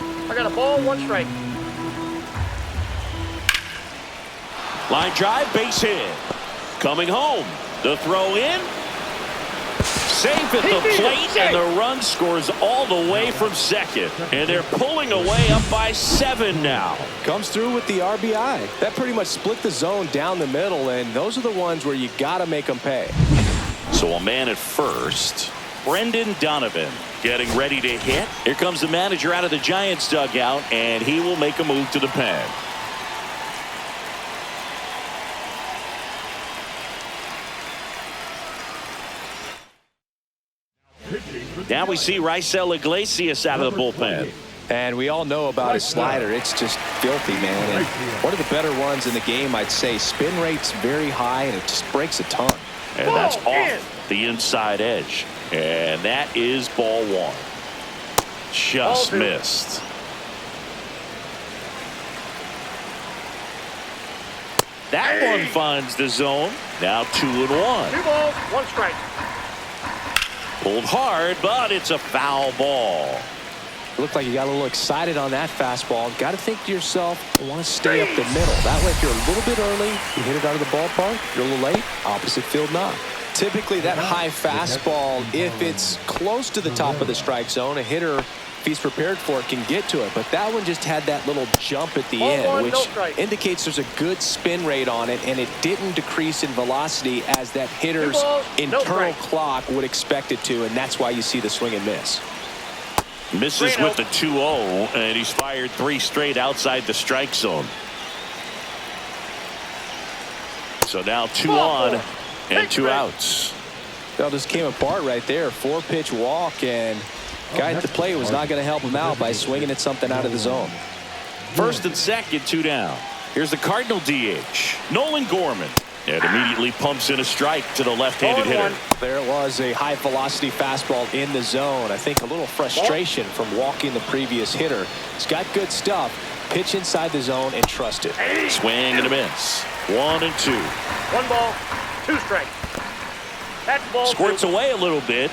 I got a ball, 1 strike. Line drive, base hit. Coming home. The throw in. Safe at the plate, and the run scores all the way from second. And they're pulling away up by 7 now. Comes through with the RBI. That pretty much split the zone down the middle, and those are the ones where you got to make them pay. So a man at first. Brendan Donovan getting ready to hit. Here comes the manager out of the Giants dugout, and he will make a move to the pen. Now we see Raisel Iglesias out of the bullpen. And we all know about his slider. It's just filthy, man. And one of the better ones in the game, I'd say. Spin rate's very high, and it just breaks a ton. And that's off the inside edge. And that is ball 1. Just missed. That one finds the zone. Now 2-1. 2 balls, 1 strike. Pulled hard, but it's a foul ball. Looked like you got a little excited on that fastball. Got to think to yourself, I want to stay up the middle. That way, if you're a little bit early, you hit it out of the ballpark. You're a little late, opposite field not. Typically, that high fastball, if it's close to the top of the strike zone, a hitter, if he's prepared for it, can get to it. But that one just had that little jump at the end, which indicates there's a good spin rate on it, and it didn't decrease in velocity as that hitter's internal clock would expect it to, and that's why you see the swing and miss. Misses with the 2-0, and he's fired 3 straight outside the strike zone. So now 2 on and 2 outs. That just came apart right there. 4-pitch walk, and guy at the plate was not going to help him out by swinging at something out of the zone. First and second, 2 down. Here's the Cardinal DH, Nolan Gorman. And immediately pumps in a strike to the left-handed hitter. There was a high-velocity fastball in the zone. I think a little frustration from walking the previous hitter. He's got good stuff. Pitch inside the zone and trust it. Swing and a miss. 1 and 2. 1 ball, 2 strikes. That's ball 2. Squirts away a little bit.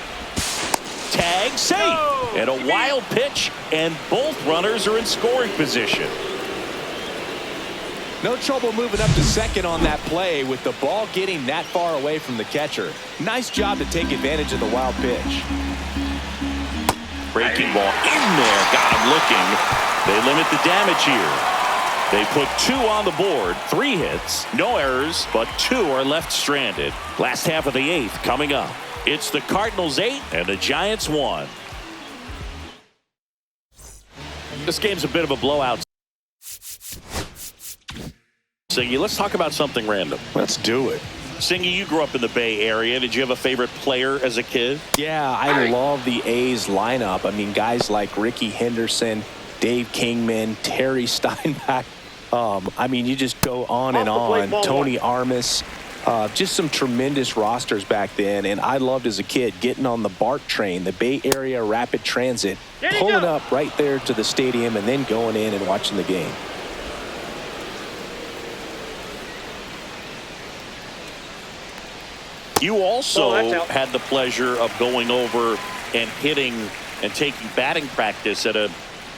Tag safe. And a wild pitch, and both runners are in scoring position. No trouble moving up to second on that play with the ball getting that far away from the catcher. Nice job to take advantage of the wild pitch. Breaking ball in there, got him looking. They limit the damage here. They put 2 on the board, 3 hits, no errors, but 2 are left stranded. Last half of the 8th coming up. It's the Cardinals 8 and the Giants 1. This game's a bit of a blowout. Singy, let's talk about something random. Let's do it. Singy, you grew up in the Bay Area. Did you have a favorite player as a kid? Yeah, I love the A's lineup. I mean, guys like Ricky Henderson, Dave Kingman, Terry Steinbach. I mean, you just go on and on. Tony Armas. Just some tremendous rosters back then. And I loved as a kid getting on the BART train, the Bay Area Rapid Transit, pulling up right there to the stadium and then going in and watching the game. You also had the pleasure of going over and hitting and taking batting practice at a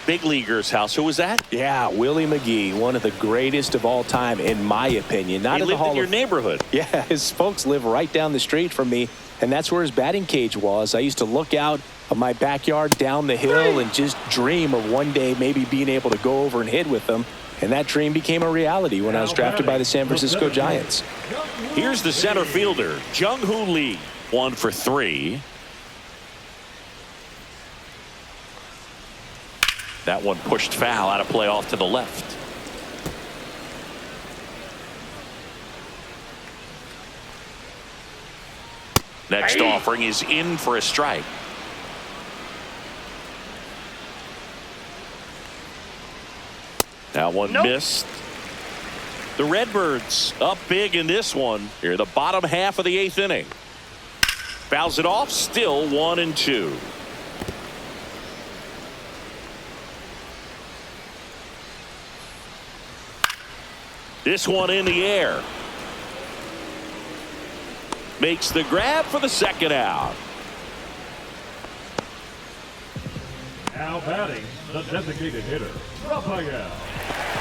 big leaguer's house. Who was that? Yeah, Willie McGee, one of the greatest of all time, in my opinion. Not he in the lived in your neighborhood. Yeah, his folks live right down the street from me, and that's where his batting cage was. I used to look out of my backyard down the hill and just dream of one day maybe being able to go over and hit with them. And that dream became a reality when I was drafted by the San Francisco Giants. Here's the center fielder, Jung-Hoo Lee, 1 for 3. That one pushed foul out of play off to the left. Next offering is in for a strike. That one missed. The Redbirds up big in this one. Here, the bottom half of the 8th inning. Fouls it off, still 1-2. This one in the air. Makes the grab for the second out. Now batting, the designated hitter, Raphael.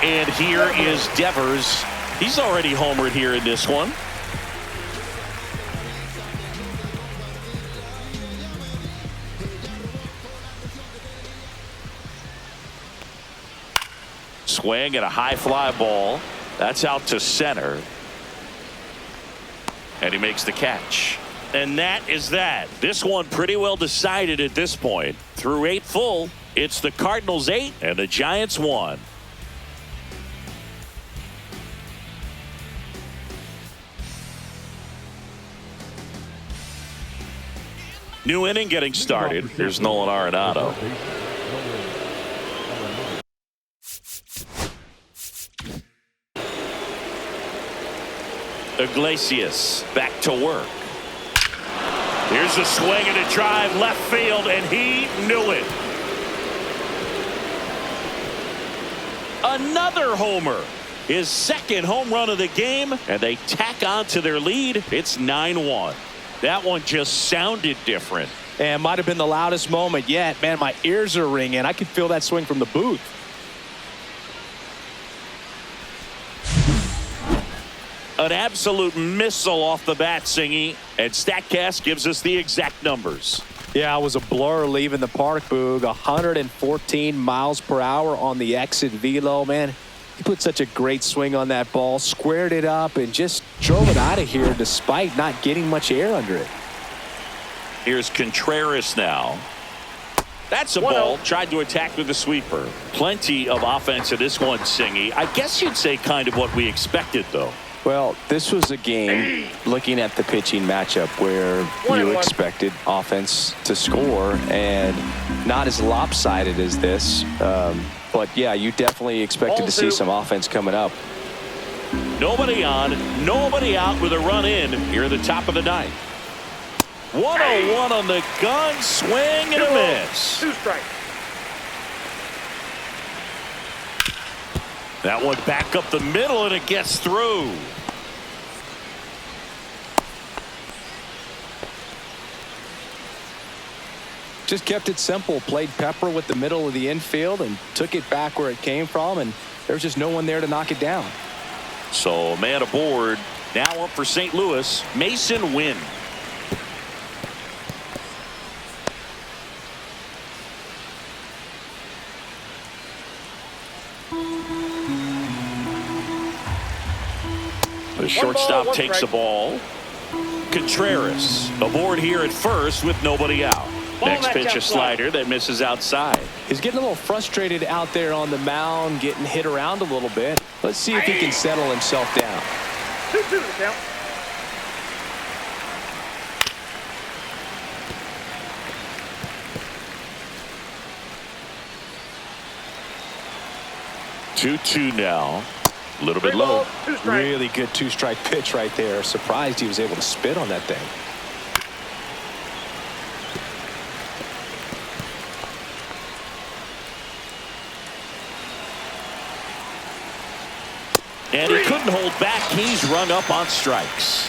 And here is Devers. He's already homered here in this one. Swing and a high fly ball. That's out to center. And he makes the catch. And that is that. This one pretty well decided at this point. Through 8 full, it's the Cardinals 8 and the Giants 1. New inning getting started. Here's Nolan Arenado. Iglesias back to work. Here's a swing and a drive left field, and he knew it. Another homer. His second home run of the game, and they tack on to their lead. It's 9-1. That one just sounded different. And might have been the loudest moment yet. Man, my ears are ringing. I could feel that swing from the booth. An absolute missile off the bat, Singy, and StatCast gives us the exact numbers. Yeah, it was a blur leaving the park, Boog. 114 miles per hour on the exit velo. Man, he put such a great swing on that ball, squared it up, and just drove it out of here despite not getting much air under it. Here's Contreras now. That's a ball. Tried to attack with the sweeper. Plenty of offense in this one, Singy. I guess you'd say kind of what we expected, though. Well, this was a game, looking at the pitching matchup, where you expected offense to score, and not as lopsided as this. But, yeah, you definitely expected to see some offense coming up. Nobody on, nobody out with a run in here at the top of the 9th. 101 on the gun, swing and a miss. 2 strikes. That one back up the middle, and it gets through. Just kept it simple, played pepper with the middle of the infield and took it back where it came from, and there's just no one there to knock it down. So, man aboard. Now up for St. Louis, Mason Wynn. The shortstop takes the ball. Contreras aboard here at first with nobody out. Next pitch, a slider that misses outside. He's getting a little frustrated out there on the mound, getting hit around a little bit. Let's see if he can settle himself down. 2-2 to count. Two now. A little bit low. Really good 2-strike pitch right there. Surprised he was able to spit on that thing. And he couldn't hold back. He's rung up on strikes.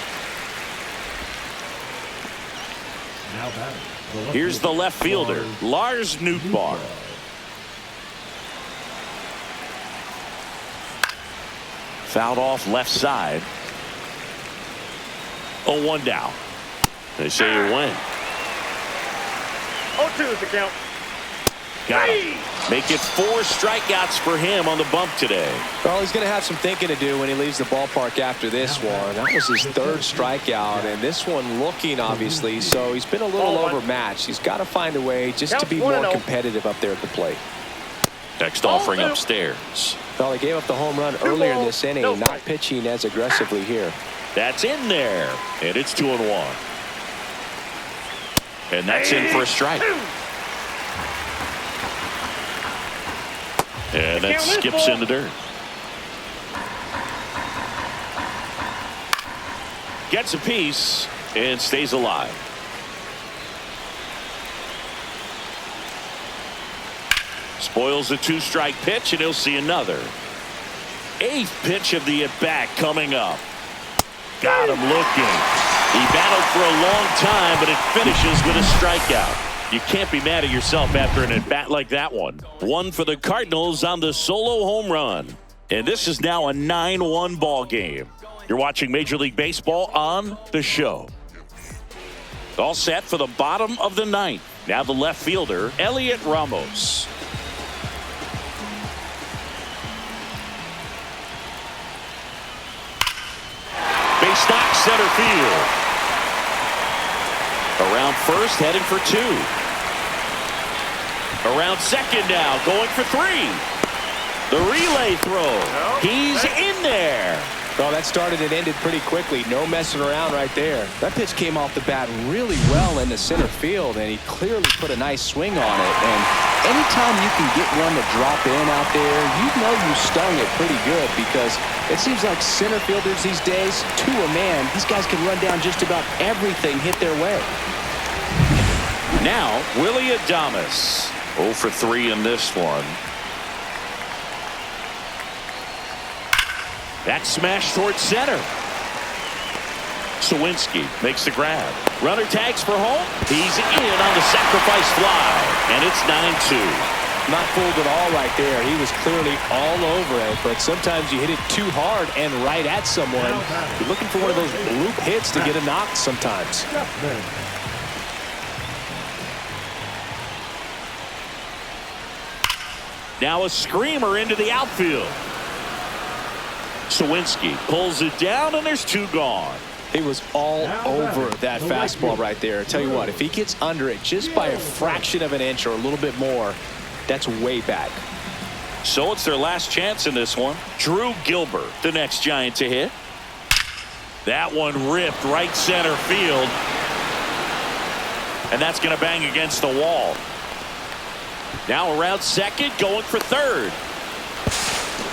Here's the left fielder, Lars Nootbaar. Fouled off left side. 0-1 down. They say you win. 0-2 is the count. Got him. Make it 4 strikeouts for him on the bump today. Well, he's going to have some thinking to do when he leaves the ballpark after this one. That was his 3rd strikeout, and this one looking, obviously, so he's been a little overmatched. He's got to find a way just to be more competitive up there at the plate. Next offering upstairs. Well, they gave up the home run earlier in this inning, not pitching as aggressively here. That's in there, and it's 2-1. And that's in for a strike. And that skips in the dirt. Gets a piece and stays alive. Spoils the 2-strike pitch, and he'll see another. 8th pitch of the at-bat coming up. Got him looking. He battled for a long time, but it finishes with a strikeout. You can't be mad at yourself after an at-bat like that one. 1 for the Cardinals on the solo home run. And this is now a 9-1 ball game. You're watching Major League Baseball on the show. All set for the bottom of the 9th. Now the left fielder, Elliot Ramos. Base knock, center field. Around first, heading for 2. Around second now, going for 3. The relay throw. He's in there. Well, that started and ended pretty quickly. No messing around right there. That pitch came off the bat really well into center field, and he clearly put a nice swing on it. And anytime you can get one to drop in out there, you know you stung it pretty good, because it seems like center fielders these days, to a man, these guys can run down just about everything hit their way. Now, Willie Adames. 0 for 3 in this one. That smash towards center. Sawinski makes the grab. Runner tags for home. He's in on the sacrifice fly, and it's 9-2. Not fooled at all right there. He was clearly all over it, but sometimes you hit it too hard and right at someone. You're looking for one of those bloop hits to get a knock sometimes. Now a screamer into the outfield. Sawinski pulls it down, and there's 2 gone. He was all over that fastball right there. I tell you what, if he gets under it just by a fraction of an inch or a little bit more, that's way back. So it's their last chance in this one. Drew Gilbert, the next Giant to hit. That one ripped right center field. And that's going to bang against the wall. Now around second, going for third.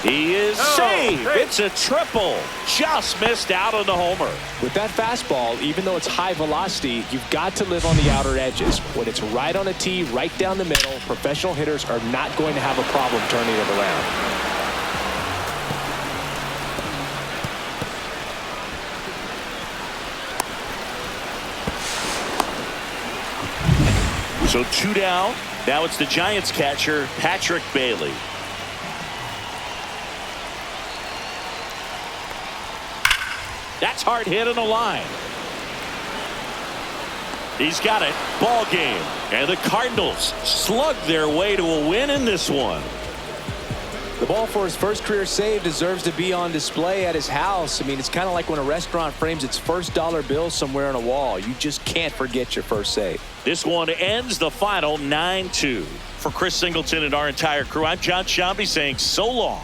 He is safe. It's a triple. Just missed out on the homer. With that fastball, even though it's high velocity, you've got to live on the outer edges. When it's right on a tee, right down the middle, professional hitters are not going to have a problem turning it around. So 2 down. Now it's the Giants catcher, Patrick Bailey. That's hard hit on the line. He's got it. Ball game. And the Cardinals slug their way to a win in this one. The ball for his first career save deserves to be on display at his house. I mean, it's kind of like when a restaurant frames its first dollar bill somewhere on a wall. You just can't forget your first save. This one ends the final 9-2. For Chris Singleton and our entire crew, I'm John Shambi saying so long.